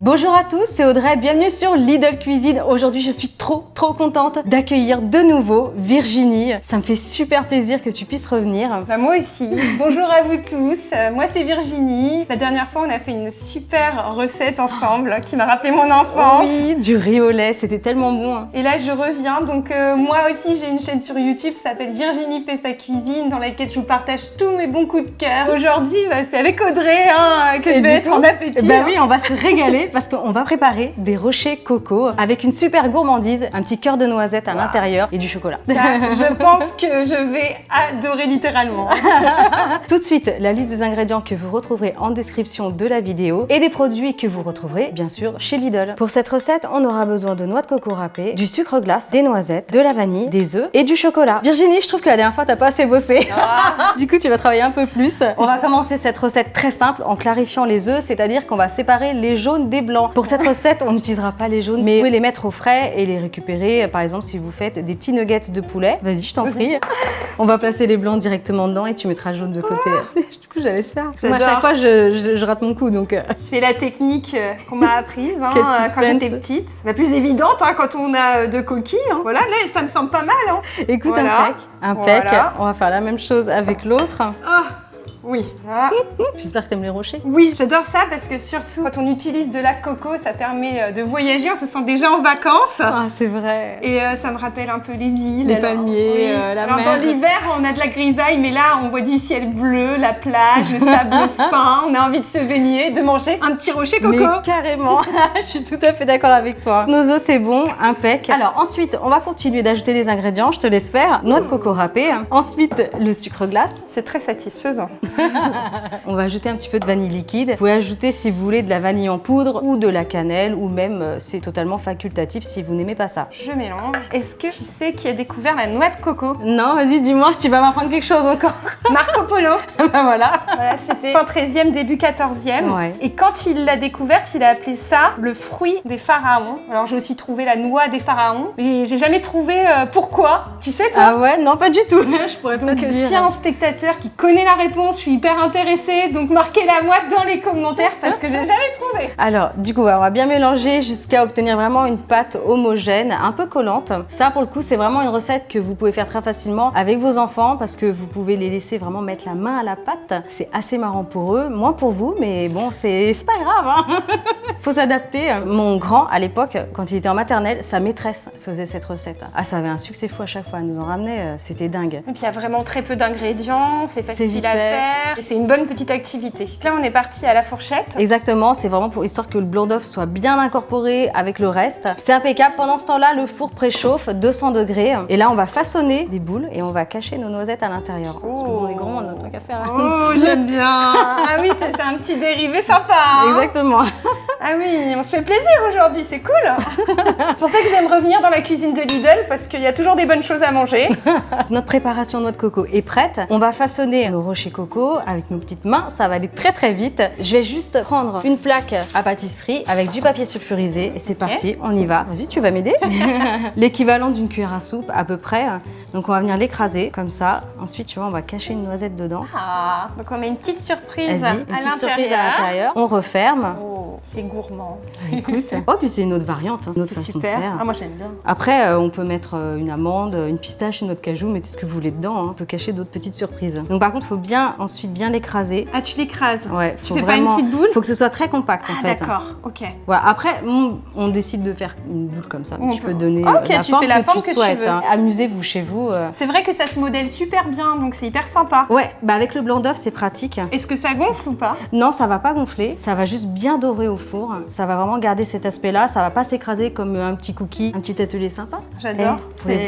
Bonjour à tous, c'est Audrey, bienvenue sur Lidl Cuisine. Aujourd'hui, je suis trop contente d'accueillir de nouveau Virginie. Ça me fait super plaisir que tu puisses revenir. Bah moi aussi. Bonjour à vous tous, moi c'est Virginie. La dernière fois, on a fait une super recette ensemble qui m'a rappelé mon enfance. Oui, du riz au lait, c'était tellement bon. Et là, je reviens, donc moi aussi, j'ai une chaîne sur YouTube, ça s'appelle Virginie fait sa cuisine, dans laquelle je vous partage tous mes bons coups de cœur. Aujourd'hui, c'est avec Audrey que je vais être en appétit. Bah oui, on va se régaler parce qu'on va préparer des rochers coco avec une super gourmandise, un petit cœur de noisette à l'intérieur et du chocolat. Ça, je pense que je vais adorer littéralement. Tout de suite, la liste des ingrédients que vous retrouverez en description de la vidéo et des produits que vous retrouverez bien sûr chez Lidl. Pour cette recette, on aura besoin de noix de coco râpées, du sucre glace, des noisettes, de la vanille, des œufs et du chocolat. Virginie, je trouve que la dernière fois, t'as pas assez bossé. Du coup, tu vas travailler un peu plus. On va commencer cette recette très simple en clarifiant les œufs, c'est-à-dire qu'on va séparer les jaunes des blancs. Pour cette recette, on n'utilisera pas les jaunes, mais vous pouvez les mettre au frais et les récupérer. Par exemple, si vous faites des petits nuggets de poulet, vas-y, je t'en prie. On va placer les blancs directement dedans et tu mettras le jaune de côté. Du coup, j'allais se faire. Moi, à chaque fois, je rate mon coup, donc... Je fais la technique qu'on m'a apprise quand j'étais petite. La plus évidente quand on a deux coquilles. Voilà, là, ça me semble pas mal. Écoute, voilà. impec. Voilà. On va faire la même chose avec l'autre. Oui. J'espère que t'aimes les rochers. Oui, j'adore ça parce que surtout quand on utilise de la coco, ça permet de voyager, on se sent déjà en vacances. Ah, c'est vrai. Et ça me rappelle un peu les îles. Les palmiers, la mer. Dans l'hiver, on a de la grisaille, mais là, on voit du ciel bleu, la plage, le sable fin, on a envie de se baigner, de manger un petit rocher coco. Mais carrément, je suis tout à fait d'accord avec toi. Nos œufs, c'est bon, impec. Alors ensuite, on va continuer d'ajouter les ingrédients, je te laisse faire. Noix de coco râpée, ensuite le sucre glace. C'est très satisfaisant. On va ajouter un petit peu de vanille liquide. Vous pouvez ajouter si vous voulez de la vanille en poudre ou de la cannelle ou même c'est totalement facultatif si vous n'aimez pas ça. Je mélange. Est-ce que tu sais qui a découvert la noix de coco? Non, vas-y, dis-moi, tu vas m'apprendre quelque chose encore. Marco Polo. Ben voilà. Voilà, c'était fin 13e, début 14e. Ouais. Et quand il l'a découverte, il a appelé ça le fruit des pharaons. Alors j'ai aussi trouvé la noix des pharaons, mais j'ai jamais trouvé pourquoi. Tu sais toi? Ah ouais, non pas du tout. Je pourrais pas Donc te dire. s'il y a un spectateur qui connaît la réponse, je suis hyper intéressée, donc marquez-la moi dans les commentaires parce que j'ai jamais trouvé. Alors, du coup, on va bien mélanger jusqu'à obtenir vraiment une pâte homogène, un peu collante. Ça, pour le coup, c'est vraiment une recette que vous pouvez faire très facilement avec vos enfants parce que vous pouvez les laisser vraiment mettre la main à la pâte. C'est assez marrant pour eux, moins pour vous, mais bon, c'est pas grave, hein. Faut s'adapter. Mon grand, à l'époque, quand il était en maternelle, sa maîtresse faisait cette recette. Ah, ça avait un succès fou à chaque fois, elle nous en ramenait, c'était dingue. Et puis il y a vraiment très peu d'ingrédients, c'est facile à faire, et c'est une bonne petite activité. Là, on est parti à la fourchette. Exactement, c'est vraiment pour histoire que le blanc d'œuf soit bien incorporé avec le reste. C'est impeccable. Pendant ce temps-là, le four préchauffe 200 degrés. Et là, on va façonner des boules et on va cacher nos noisettes à l'intérieur. Parce que bon, on est grands, on a un truc à faire. Oh, j'aime bien. Ah oui, c'est un petit dérivé sympa. Hein. Exactement. Ah oui, on se fait plaisir aujourd'hui, c'est cool. C'est pour ça que j'aime revenir dans la cuisine de Lidl parce qu'il y a toujours des bonnes choses à manger. Notre préparation de noix de coco est prête. On va façonner nos rochers coco avec nos petites mains. Ça va aller très vite. Je vais juste prendre une plaque à pâtisserie avec du papier sulfurisé et c'est parti, on y va. Vas-y, tu vas m'aider. L'équivalent d'une cuillère à soupe à peu près. Donc on va venir l'écraser comme ça. Ensuite, tu vois, on va cacher une noisette dedans. Ah, donc on met une petite surprise à l'intérieur. On referme. Oh, c'est gourmand. Écoute. Oh, puis c'est une autre variante, une autre façon super. de faire. Ah, moi j'aime bien. Après, on peut mettre une amande, une pistache, une noix de cajou, mettez ce que vous voulez dedans. Hein. On peut cacher d'autres petites surprises. Donc par contre, il faut bien ensuite bien l'écraser. Ah, tu l'écrases? Ouais. Tu fais vraiment... pas une petite boule? Faut que ce soit très compact en fait. D'accord, ok. Voilà. Après, on décide de faire une boule comme ça. Tu peux donner la forme que tu souhaites. Hein. Amusez-vous chez vous. C'est vrai que ça se modèle super bien, donc c'est hyper sympa. Ouais, bah avec le blanc d'œuf, c'est pratique. Est-ce que ça gonfle ou pas? Non, ça va pas gonfler. Ça va juste bien dorer au four. Ça va vraiment garder cet aspect-là. Ça va pas s'écraser comme un petit cookie, un petit atelier sympa. J'adore.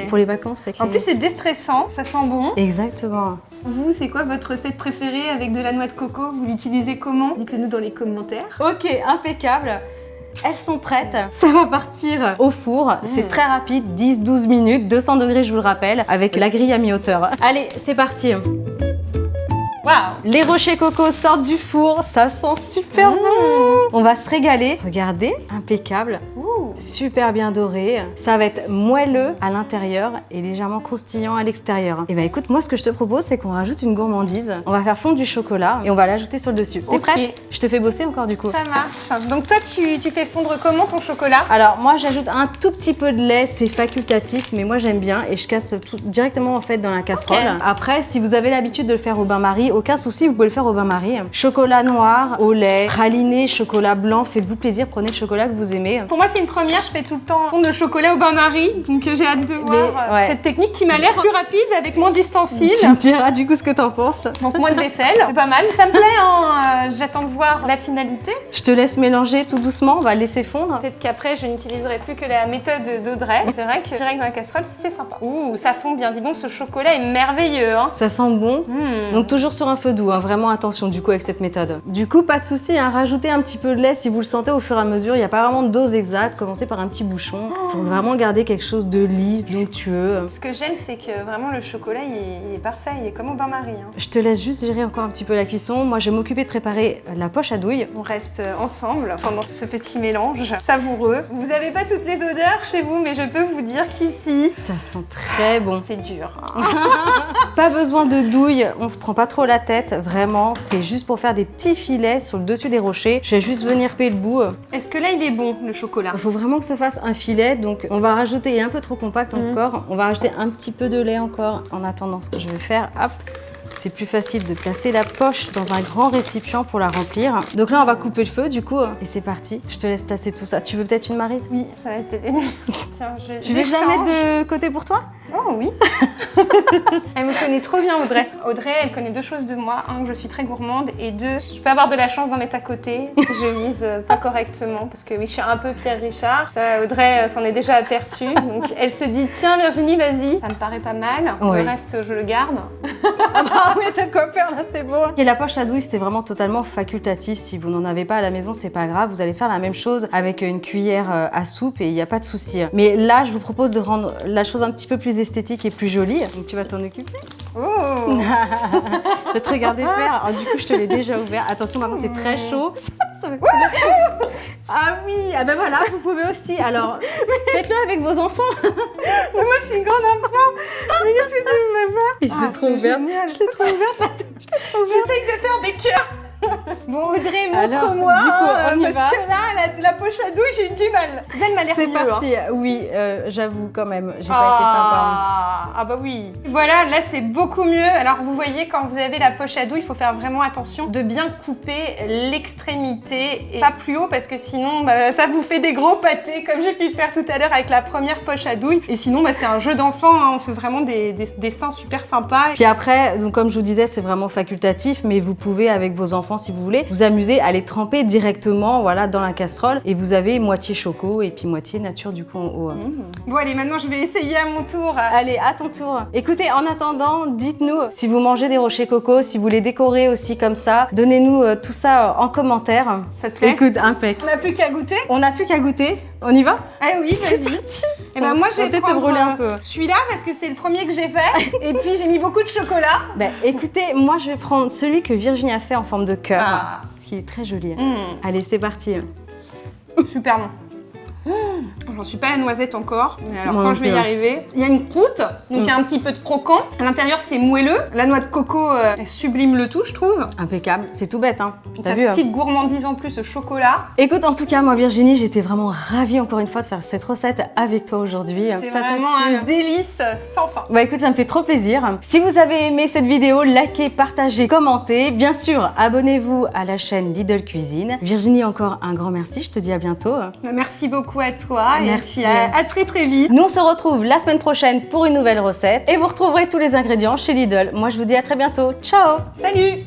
Pour les vacances, c'est En plus, c'est déstressant, ça sent bon. Exactement. Vous, c'est quoi votre recette préférée avec de la noix de coco? Vous l'utilisez comment? Dites-le nous dans les commentaires. Ok, impeccable. Elles sont prêtes, ça va partir au four, c'est très rapide, 10-12 minutes, 200 degrés je vous le rappelle, avec la grille à mi-hauteur. Allez, c'est parti. Waouh! Les rochers coco sortent du four, ça sent super bon. On va se régaler. Regardez, impeccable. super bien doré. Ça va être moelleux à l'intérieur et légèrement croustillant à l'extérieur. Et bah écoute, moi ce que je te propose, c'est qu'on rajoute une gourmandise. On va faire fondre du chocolat et on va l'ajouter sur le dessus. T'es prête? Je te fais bosser encore du coup. Ça marche. Donc toi, tu fais fondre comment ton chocolat? Alors moi, j'ajoute un tout petit peu de lait, c'est facultatif, mais moi j'aime bien et je casse tout directement en fait dans la casserole. Okay. Après, si vous avez l'habitude de le faire au bain-marie, aucun souci, vous pouvez le faire au bain-marie. Chocolat noir, au lait, praliné, chocolat blanc, faites-vous plaisir, prenez le chocolat que vous aimez. Pour moi, c'est une première, je fais tout le temps fondre le chocolat au bain-marie, donc j'ai hâte de voir cette technique qui m'a l'air plus rapide avec moins d'ustensiles. Tu me diras du coup ce que t'en penses. Donc moins de vaisselle, c'est pas mal. Ça me plaît, hein. J'attends de voir la finalité. Je te laisse mélanger tout doucement, on va laisser fondre. Peut-être qu'après, je n'utiliserai plus que la méthode d'Audrey. C'est vrai que direct dans la casserole, c'est sympa. Ouh, ça fond bien. Dis donc, ce chocolat est merveilleux. Hein. Ça sent bon. Donc toujours sur un feu doux, hein. Vraiment attention du coup avec cette méthode. Du coup, pas de souci, hein. Rajoutez un petit peu de lait si vous le sentez au fur et à mesure. Il n'y a pas vraiment de dose exacte. Commencez par un petit bouchon pour vraiment garder quelque chose de lisse, d'onctueux. Ce que j'aime, c'est que vraiment le chocolat, il est parfait. Il est comme au bain-marie. Hein. Je te laisse juste gérer encore un petit peu la cuisson. Moi, je vais m'occuper de préparer la poche à douille. On reste ensemble pendant ce petit mélange savoureux. Vous n'avez pas toutes les odeurs chez vous, mais je peux vous dire qu'ici... Ça sent très bon. C'est dur. Hein. Pas besoin de douille, on se prend pas trop la tête, vraiment. C'est juste pour faire des petits filets sur le dessus des rochers. Je vais juste venir couper le bout. Est-ce que là, il est bon, le chocolat? Il faut vraiment que ça fasse un filet, donc on va rajouter, il est un peu trop compact encore. On va rajouter un petit peu de lait encore. En attendant, ce que je vais faire, hop. C'est plus facile de placer la poche dans un grand récipient pour la remplir. Donc là, on va couper le feu du coup et c'est parti. Je te laisse placer tout ça. Tu veux peut-être une maryse? Oui, ça va être... Tiens, tu veux que je la mette de côté pour toi? Oh oui. Elle me connaît trop bien, Audrey. Audrey, elle connaît deux choses de moi. Un, que je suis très gourmande et deux, je peux avoir de la chance d'en mettre à côté si je vise pas correctement. Parce que oui, je suis un peu Pierre Richard. Ça, Audrey s'en est déjà aperçue. Donc elle se dit, tiens Virginie, vas-y. Ça me paraît pas mal. Oui. Le reste, je le garde. Ah oui, t'as de quoi faire là, c'est bon. Et la poche à douille, c'est vraiment totalement facultatif. Si vous n'en avez pas à la maison, c'est pas grave. Vous allez faire la même chose avec une cuillère à soupe et il n'y a pas de souci. Mais là, je vous propose de rendre la chose un petit peu plus esthétique et plus jolie. Donc tu vas t'en occuper. Oh. Je vais te regarder faire. Alors, du coup, je te l'ai déjà ouvert. Attention, par contre, c'est très chaud. Ça va ah oui, ah ben voilà, vous pouvez aussi. Alors, faites-le avec vos enfants. Mais moi, je suis une grande enfant. Mais qu'est-ce que tu me fais faire? Je l'ai trop ouverte. Je l'ai trop ouverte. J'essaye de faire des cœurs. Bon Audrey, montre-moi, on y va. Parce que là, la poche à douille, j'ai eu du mal. C'est elle m'a l'air mieux. C'est parti, hein. Oui, j'avoue quand même, j'ai pas été sympa. Ah bah oui. Voilà, là c'est beaucoup mieux. Alors vous voyez, quand vous avez la poche à douille, il faut faire vraiment attention de bien couper l'extrémité et pas plus haut parce que sinon ça vous fait des gros pâtés comme j'ai pu le faire tout à l'heure avec la première poche à douille. Et sinon c'est un jeu d'enfant, hein. On fait vraiment des dessins super sympas. Puis après, donc comme je vous disais, c'est vraiment facultatif, mais vous pouvez avec vos enfants, si vous voulez, vous amuser à les tremper directement voilà, dans la casserole et vous avez moitié choco et puis moitié nature du coup en haut. Bon allez, maintenant je vais essayer à mon tour. Allez, à ton tour. Écoutez, en attendant, dites-nous si vous mangez des rochers coco, si vous les décorez aussi comme ça. Donnez-nous tout ça en commentaire. Ça te plaît? Écoute, impec. On n'a plus qu'à goûter. On n'a plus qu'à goûter. On y va? Ah oui, vas-y. Et ben moi je vais peut-être se brûler un peu. Celui-là parce que c'est le premier que j'ai fait. Et puis j'ai mis beaucoup de chocolat. Ben écoutez, moi je vais prendre celui que Virginie a fait en forme de cœur. Parce qu'il est très joli. Allez, c'est parti. Super bon. J'en suis pas à la noisette encore, mais alors quand je vais y arriver, il y a une croûte, donc il y a un petit peu de croquant. À l'intérieur, c'est moelleux. La noix de coco elle sublime le tout, je trouve. Impeccable. C'est tout bête, hein. T'as vu, petite gourmandise en plus, ce chocolat. Écoute, en tout cas, moi, Virginie, j'étais vraiment ravie encore une fois de faire cette recette avec toi aujourd'hui. C'est vraiment un délice sans fin. Bah écoute, ça me fait trop plaisir. Si vous avez aimé cette vidéo, likez, partagez, commentez. Bien sûr, abonnez-vous à la chaîne Lidl Cuisine. Virginie, encore un grand merci. Je te dis à bientôt. Merci beaucoup à toi. Merci. Et puis à très très vite. Nous on se retrouve la semaine prochaine pour une nouvelle recette et vous retrouverez tous les ingrédients chez Lidl. Moi je vous dis à très bientôt. Ciao. Salut.